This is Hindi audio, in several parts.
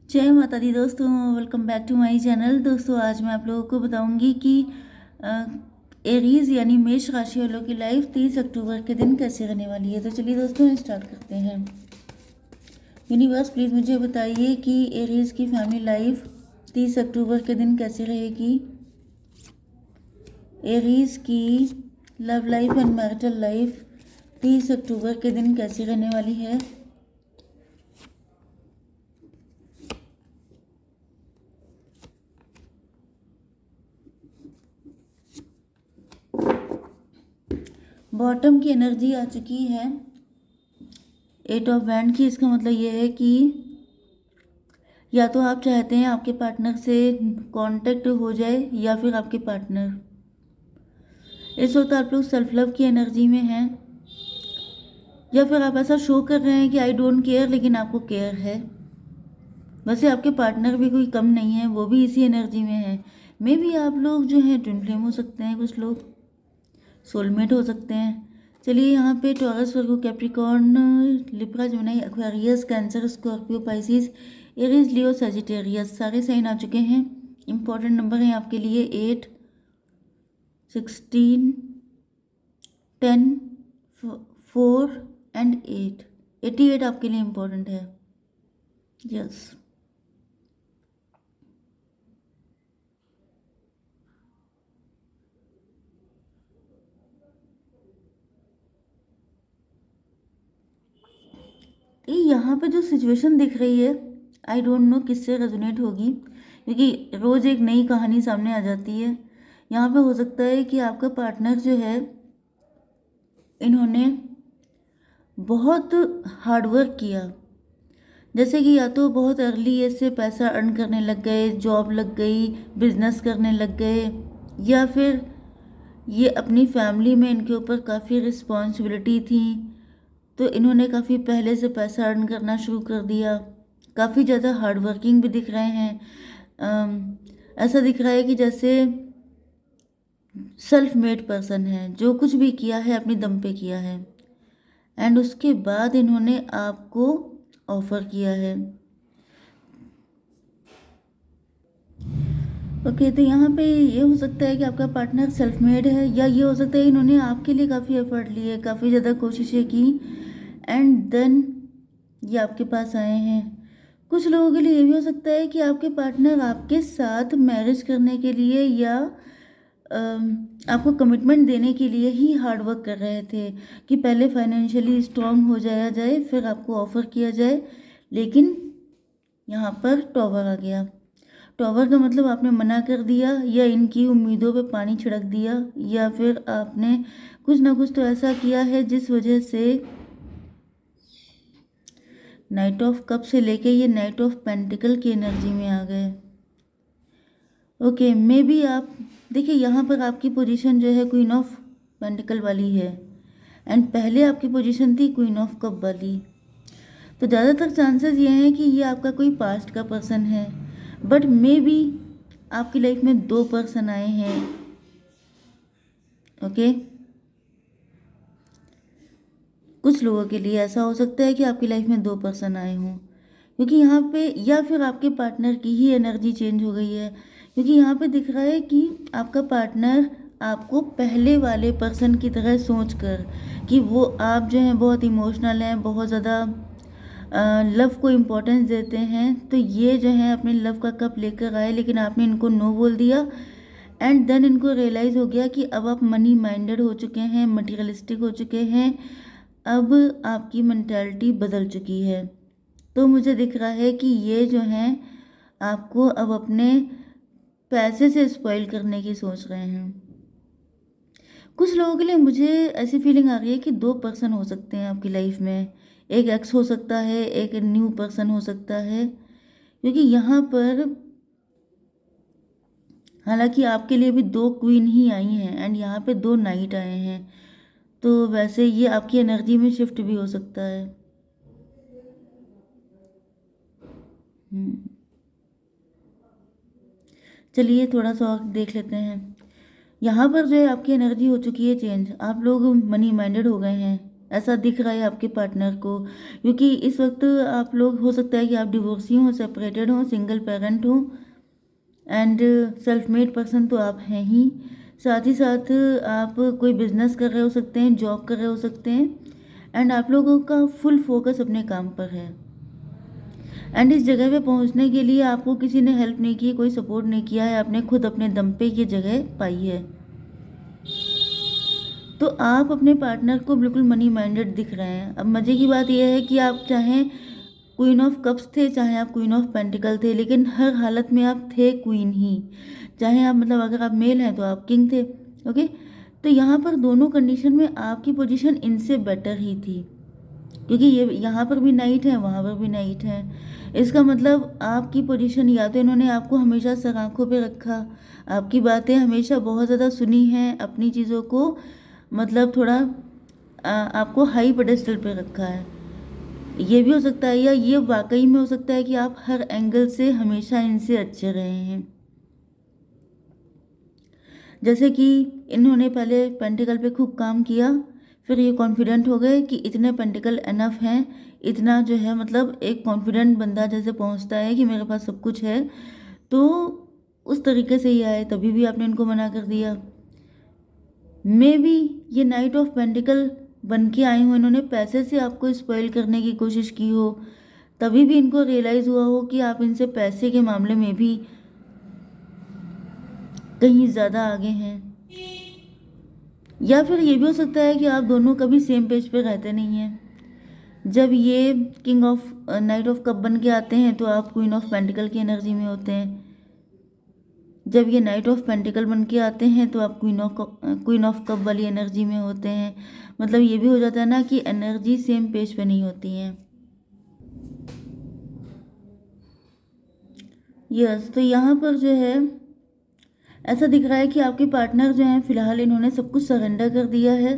जय माता दी दोस्तों, welcome back to my channel. दोस्तों आज मैं आप लोगों को बताऊंगी कि एरीज यानी मेष राशि वालों की लाइफ 30 अक्टूबर के दिन कैसे रहने वाली है। तो चलिए दोस्तों स्टार्ट करते हैं। यूनिवर्स प्लीज़ मुझे बताइए कि एरीज की फैमिली लाइफ 30 अक्टूबर के दिन कैसे रहेगी। एरीज की love life and marital life 30 अक्टूबर के दिन कैसी रहने वाली है। बॉटम की एनर्जी आ चुकी है 8 ऑफ वैंड की। इसका मतलब ये है कि या तो आप चाहते हैं आपके पार्टनर से कांटेक्ट हो जाए या फिर आपके पार्टनर इस वक्त आप लोग सेल्फ लव की एनर्जी में हैं, या फिर आप ऐसा शो कर रहे हैं कि आई डोंट केयर लेकिन आपको केयर है। वैसे आपके पार्टनर भी कोई कम नहीं है, वो भी इसी एनर्जी में है। मे बी आप लोग जो हैं ट्विन फ्लेम हो सकते हैं, कुछ लोग सोलमेट हो सकते हैं। चलिए यहाँ पे Taurus, Virgo, Capricorn, Libra, Gemini, Aquarius, Cancer, Scorpio, Pisces, Aries, Leo, Sagittarius सारे साइन आ चुके हैं। इंपॉर्टेंट नंबर है आपके लिए 8, 16, 10, 4 एंड 8। 88 आपके लिए इम्पोर्टेंट है। यस यहाँ पे जो सिचुएशन दिख रही है आई डोंट नो किससे रेजोनेट होगी, क्योंकि रोज़ एक नई कहानी सामने आ जाती है। यहाँ पे हो सकता है कि आपका पार्टनर जो है इन्होंने बहुत हार्डवर्क किया, जैसे कि या तो बहुत अर्ली एज से पैसा अर्न करने लग गए, जॉब लग गई, बिजनेस करने लग गए, या फिर ये अपनी फैमिली में इनके ऊपर काफ़ी रिस्पॉन्सिबिलिटी थी तो इन्होंने काफ़ी पहले से पैसा अर्न करना शुरू कर दिया। काफ़ी ज़्यादा हार्ड वर्किंग भी दिख रहे हैं। ऐसा दिख रहा है कि जैसे सेल्फ मेड पर्सन है, जो कुछ भी किया है अपनी दम पे किया है, एंड उसके बाद इन्होंने आपको ऑफर किया है। ओके तो यहाँ पे ये हो सकता है कि आपका पार्टनर सेल्फ मेड है, या ये हो सकता है इन्होंने आपके लिए काफ़ी एफर्ट लिए, काफ़ी ज़्यादा कोशिशें की, एंड देन ये आपके पास आए हैं। कुछ लोगों के लिए ये भी हो सकता है कि आपके पार्टनर आपके साथ मैरिज करने के लिए या आपको कमिटमेंट देने के लिए ही हार्ड वर्क कर रहे थे कि पहले फाइनेंशियली स्ट्रांग हो जाया जाए फिर आपको ऑफ़र किया जाए। लेकिन यहाँ पर टॉवर आ गया। टॉवर का मतलब आपने मना कर दिया, या इनकी उम्मीदों पे पानी छिड़क दिया, या फिर आपने कुछ ना कुछ तो ऐसा किया है जिस वजह से नाइट ऑफ कप से लेके ये नाइट ऑफ पेंटिकल की एनर्जी में आ गए। ओके मे बी आप देखिए यहाँ पर आपकी पोजीशन जो है क्वीन ऑफ पेंटिकल वाली है, एंड पहले आपकी पोजीशन थी क्वीन ऑफ कप वाली। तो ज़्यादातर चांसेस ये हैं कि ये आपका कोई पास्ट का पर्सन है, बट मे बी आपकी लाइफ में 2 पर्सन आए हैं। ओके कुछ लोगों के लिए ऐसा हो सकता है कि आपकी लाइफ में 2 पर्सन आए हों, क्योंकि यहाँ पे या फिर आपके पार्टनर की ही एनर्जी चेंज हो गई है, क्योंकि यहाँ पे दिख रहा है कि आपका पार्टनर आपको पहले वाले पर्सन की तरह सोचकर कि वो आप जो हैं बहुत इमोशनल हैं, बहुत ज़्यादा लव को इम्पोर्टेंस देते हैं, तो ये जो है अपने लव का कप लेकर आए, लेकिन आपने इनको नो बोल दिया, एंड देन इनको रियलाइज़ हो गया कि अब आप मनी माइंडेड हो चुके हैं, मटीरियलिस्टिक हो चुके हैं, अब आपकी मेंटालिटी बदल चुकी है। तो मुझे दिख रहा है कि ये जो हैं आपको अब अपने पैसे से स्पॉइल करने की सोच रहे हैं। कुछ लोगों के लिए मुझे ऐसी फीलिंग आ रही है कि 2 पर्सन हो सकते हैं आपकी लाइफ में। एक एक्स हो सकता है, एक न्यू पर्सन हो सकता है, क्योंकि यहाँ पर हालांकि आपके लिए भी 2 क्वीन ही आई हैं एंड यहाँ पे 2 नाइट आए हैं, तो वैसे ये आपकी एनर्जी में शिफ्ट भी हो सकता है। चलिए थोड़ा सा और देख लेते हैं। यहाँ पर जो है आपकी एनर्जी हो चुकी है चेंज, आप लोग मनी माइंडेड हो गए हैं, ऐसा दिख रहा है आपके पार्टनर को, क्योंकि इस वक्त आप लोग, हो सकता है कि आप डिवोर्सी हों, सेपरेटेड हों, सिंगल पेरेंट हों, एंड सेल्फ मेड पर्सन तो आप हैं ही। साथ ही साथ आप कोई बिजनेस कर रहे हो सकते हैं, जॉब कर रहे हो सकते हैं, एंड आप लोगों का फुल फोकस अपने काम पर है। एंड इस जगह पे पहुंचने के लिए आपको किसी ने हेल्प नहीं की, कोई सपोर्ट नहीं किया है, आपने खुद अपने दम पे ये जगह पाई है। तो आप अपने पार्टनर को बिल्कुल मनी माइंडेड दिख रहे हैं। अब मज़े की बात यह है कि आप चाहे क्वीन ऑफ कप्स थे, चाहे आप क्वीन ऑफ पेंटिकल थे, लेकिन हर हालत में आप थे क्वीन ही। चाहे आप, मतलब अगर आप मेल हैं तो आप किंग थे। ओके, तो यहाँ पर दोनों कंडीशन में आपकी पोजीशन इनसे बेटर ही थी, क्योंकि ये यहाँ पर भी नाइट है, वहाँ पर भी नाइट है। इसका मतलब आपकी पोजीशन, या तो इन्होंने आपको हमेशा सर आंखों पे रखा, आपकी बातें हमेशा बहुत ज़्यादा सुनी हैं, अपनी चीज़ों को मतलब थोड़ा आपको हाई पेडेस्टल पे रखा है। ये भी हो सकता है, या ये वाकई में हो सकता है कि आप हर एंगल से हमेशा इनसे अच्छे रहे हैं। जैसे कि इन्होंने पहले पेंटिकल पे खूब काम किया, फिर ये कॉन्फिडेंट हो गए कि इतने पेंटिकल एनफ हैं, इतना जो है, मतलब एक कॉन्फिडेंट बंदा जैसे पहुंचता है कि मेरे पास सब कुछ है, तो उस तरीके से ही आए, तभी भी आपने इनको मना कर दिया। मे बी ये नाइट ऑफ पेंटिकल बन के आई हो, इन्होंने पैसे से आपको स्पॉइल करने की कोशिश की हो, तभी भी इनको रियलाइज़ हुआ हो कि आप इनसे पैसे के मामले में भी कहीं ज़्यादा आगे हैं। या फिर ये भी हो सकता है कि आप दोनों कभी सेम पेज पे रहते नहीं हैं। जब ये king of night of cup बन के आते हैं तो आप क्वीन ऑफ पेंटिकल की एनर्जी में होते हैं। जब ये नाइट ऑफ पेंटिकल बन के आते हैं तो आप क्वीन ऑफ कप वाली एनर्जी में होते हैं। मतलब ये भी हो जाता है ना कि एनर्जी सेम पेज पे नहीं होती है। यस, तो यहाँ पर जो है ऐसा दिख रहा है कि आपके पार्टनर जो हैं, फिलहाल इन्होंने सब कुछ सरेंडर कर दिया है।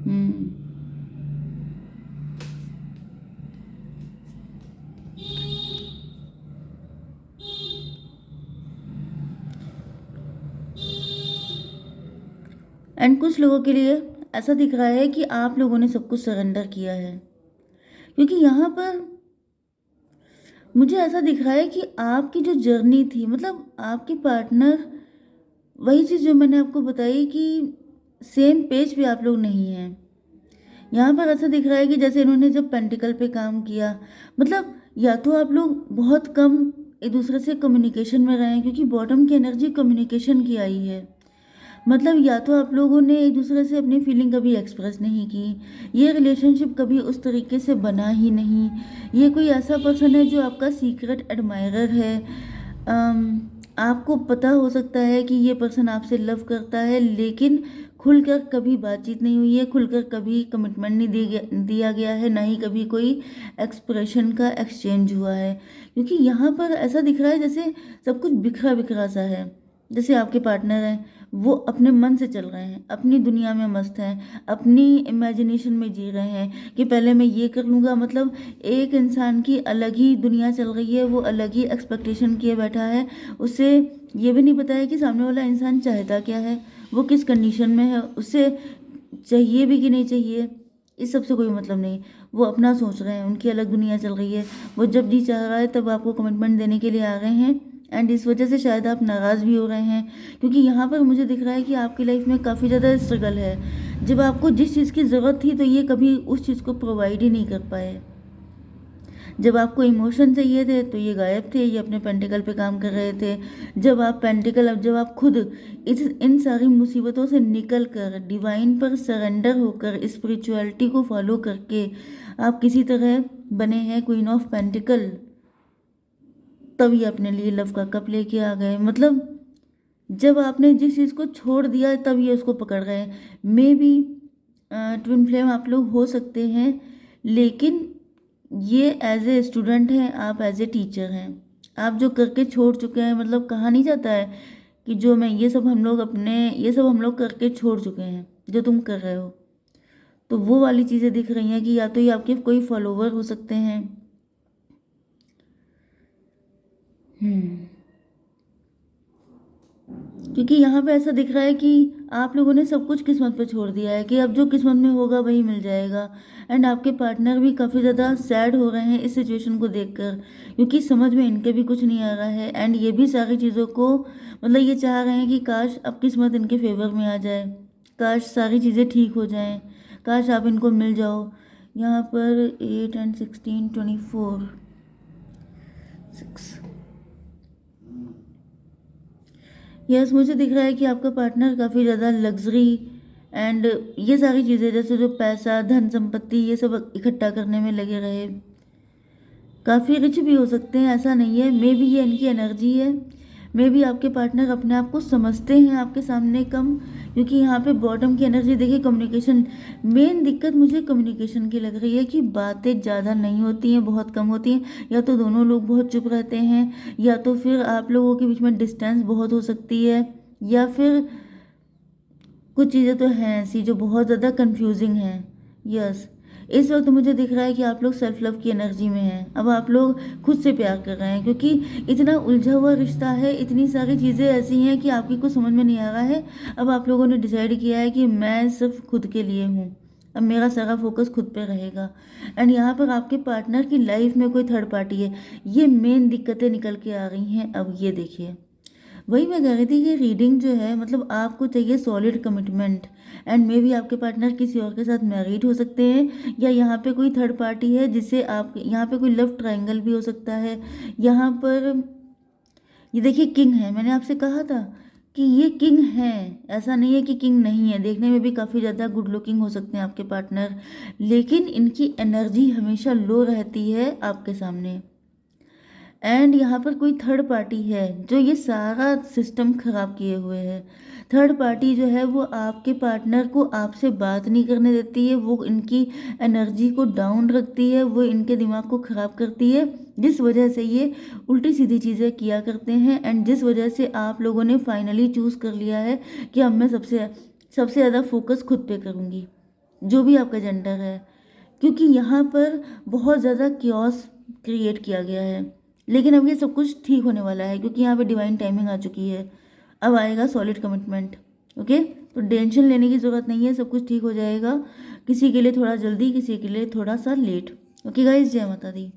हम्म एंड कुछ लोगों के लिए ऐसा दिख रहा है कि आप लोगों ने सब कुछ सरेंडर किया है, क्योंकि यहाँ पर मुझे ऐसा दिख रहा है कि आपकी जो जर्नी थी, मतलब आपके पार्टनर, वही चीज़ जो मैंने आपको बताई कि सेम पेज पे आप लोग नहीं हैं। यहाँ पर ऐसा दिख रहा है कि जैसे इन्होंने जब पेंटिकल पे काम किया, मतलब या तो आप लोग बहुत कम एक दूसरे से कम्युनिकेशन में रहे हैं, क्योंकि बॉटम की एनर्जी कम्युनिकेशन की आई है। मतलब या तो आप लोगों ने एक दूसरे से अपनी फीलिंग कभी एक्सप्रेस नहीं की, ये रिलेशनशिप कभी उस तरीके से बना ही नहीं। ये कोई ऐसा पर्सन है जो आपका सीक्रेट एडमायरर है। आपको पता हो सकता है कि ये पर्सन आपसे लव करता है, लेकिन खुलकर कभी बातचीत नहीं हुई है, खुलकर कभी कमिटमेंट नहीं दिया गया है, ना ही कभी कोई एक्सप्रेशन का एक्सचेंज हुआ है। क्योंकि यहाँ पर ऐसा दिख रहा है जैसे सब कुछ बिखरा बिखरा सा है। जैसे आपके पार्टनर हैं, वो अपने मन से चल रहे हैं, अपनी दुनिया में मस्त हैं, अपनी इमेजिनेशन में जी रहे हैं कि पहले मैं ये कर लूँगा। मतलब एक इंसान की अलग ही दुनिया चल रही है, वो अलग ही एक्सपेक्टेशन किए बैठा है। उसे ये भी नहीं पता है कि सामने वाला इंसान चाहता क्या है, वो किस कंडीशन में है, उसे चाहिए भी कि नहीं चाहिए, इस सब से कोई मतलब नहीं। वो अपना सोच रहे हैं, उनकी अलग दुनिया चल रही है। वो जब जी चाह रहा है तब आपको कमिटमेंट देने के लिए आ रहे हैं, एंड इस वजह से शायद आप नाराज़ भी हो रहे हैं, क्योंकि यहाँ पर मुझे दिख रहा है कि आपकी लाइफ में काफ़ी ज़्यादा स्ट्रगल है। जब आपको जिस चीज़ की ज़रूरत थी तो ये कभी उस चीज़ को प्रोवाइड ही नहीं कर पाए। जब आपको इमोशन चाहिए थे तो ये गायब थे, ये अपने पेंटिकल पे काम कर रहे थे। जब आप खुद इस इन सारी मुसीबतों से निकल कर डिवाइन पर सरेंडर होकर स्पिरिचुअलिटी को फॉलो करके आप किसी तरह बने हैं क्वीन ऑफ पेंटिकल, तब ये अपने लिए लव का कप लेके आ गए। मतलब जब आपने जिस चीज़ को छोड़ दिया तब ये उसको पकड़ गए। मे बी ट्विन फ्लेम आप लोग हो सकते हैं, लेकिन ये एज ए स्टूडेंट हैं, आप एज ए टीचर हैं। आप जो करके छोड़ चुके हैं, मतलब कहा नहीं जाता है कि जो मैं ये सब हम लोग करके छोड़ चुके हैं, जो तुम कर रहे हो। तो वो वाली चीज़ें दिख रही हैं कि या तो ये आपके कोई फॉलोवर हो सकते हैं। हम्म क्योंकि यहाँ पे ऐसा दिख रहा है कि आप लोगों ने सब कुछ किस्मत पे छोड़ दिया है कि अब जो किस्मत में होगा वही मिल जाएगा। एंड आपके पार्टनर भी काफ़ी ज़्यादा सैड हो रहे हैं इस सिचुएशन को देखकर, क्योंकि समझ में इनके भी कुछ नहीं आ रहा है। एंड ये भी सारी चीज़ों को मतलब ये चाह रहे हैं कि काश अब किस्मत इनके फेवर में आ जाए, काश सारी चीज़ें ठीक हो जाएं, काश आप इनको मिल जाओ। यहाँ पर 8 एंड 16 24 6 यस, मुझे दिख रहा है कि आपका पार्टनर काफ़ी ज़्यादा लग्जरी एंड ये सारी चीज़ें जैसे जो पैसा, धन संपत्ति, ये सब इकट्ठा करने में लगे रहे। काफ़ी रिच भी हो सकते हैं, ऐसा नहीं है। मे बी ये इनकी एनर्जी है। मे बी आपके पार्टनर अपने आप को समझते हैं आपके सामने कम, क्योंकि यहाँ पे बॉटम की एनर्जी देखिए कम्युनिकेशन। मेन दिक्कत मुझे कम्युनिकेशन की लग रही है कि बातें ज़्यादा नहीं होती हैं, बहुत कम होती हैं। या तो दोनों लोग बहुत चुप रहते हैं, या तो फिर आप लोगों के बीच में डिस्टेंस बहुत हो सकती है, या फिर कुछ चीज़ें तो हैं ऐसी जो बहुत ज़्यादा कंफ्यूजिंग हैं। यस, इस वक्त मुझे दिख रहा है कि आप लोग सेल्फ लव की एनर्जी में हैं। अब आप लोग खुद से प्यार कर रहे हैं, क्योंकि इतना उलझा हुआ रिश्ता है, इतनी सारी चीज़ें ऐसी हैं कि आपकी कुछ समझ में नहीं आ रहा है। अब आप लोगों ने डिसाइड किया है कि मैं सिर्फ खुद के लिए हूँ, अब मेरा सारा फोकस खुद पे रहेगा। एंड यहाँ पर आपके पार्टनर की लाइफ में कोई थर्ड पार्टी है, ये मेन दिक्कतें निकल के आ रही हैं। अब ये देखिए, वही मैं कह रही थी कि रीडिंग जो है मतलब आपको चाहिए solid commitment. And may be आपके पार्टनर किसी और के साथ मैरिड हो सकते हैं, या यहाँ पे कोई थर्ड पार्टी है जिससे आप, यहाँ पे कोई लव ट्रायंगल भी हो सकता है। यहाँ पर ये देखिए किंग है, मैंने आपसे कहा था कि ये किंग है, ऐसा नहीं है कि किंग नहीं है। देखने में भी काफ़ी ज़्यादा गुड लुकिंग हो सकते हैं आपके पार्टनर, लेकिन इनकी एनर्जी हमेशा लो रहती है आपके सामने। एंड यहाँ पर कोई थर्ड पार्टी है जो ये सारा सिस्टम खराब किए हुए है। थर्ड पार्टी जो है वो आपके पार्टनर को आपसे बात नहीं करने देती है, वो इनकी एनर्जी को डाउन रखती है, वो इनके दिमाग को ख़राब करती है, जिस वजह से ये उल्टी सीधी चीज़ें किया करते हैं। एंड जिस वजह से आप लोगों ने फाइनली चूज़ कर लिया है कि अब मैं सबसे सबसे ज़्यादा फोकस खुद पे करूँगी, जो भी आपका जेंडर है, क्योंकि यहाँ पर बहुत ज़्यादा क्योस क्रिएट किया गया है। लेकिन अब ये सब कुछ ठीक होने वाला है, क्योंकि यहाँ पे डिवाइन टाइमिंग आ चुकी है। अब आएगा सॉलिड कमिटमेंट। ओके, तो टेंशन लेने की ज़रूरत नहीं है, सब कुछ ठीक हो जाएगा। किसी के लिए थोड़ा जल्दी, किसी के लिए थोड़ा सा लेट। ओके गाइस, जय माता दी।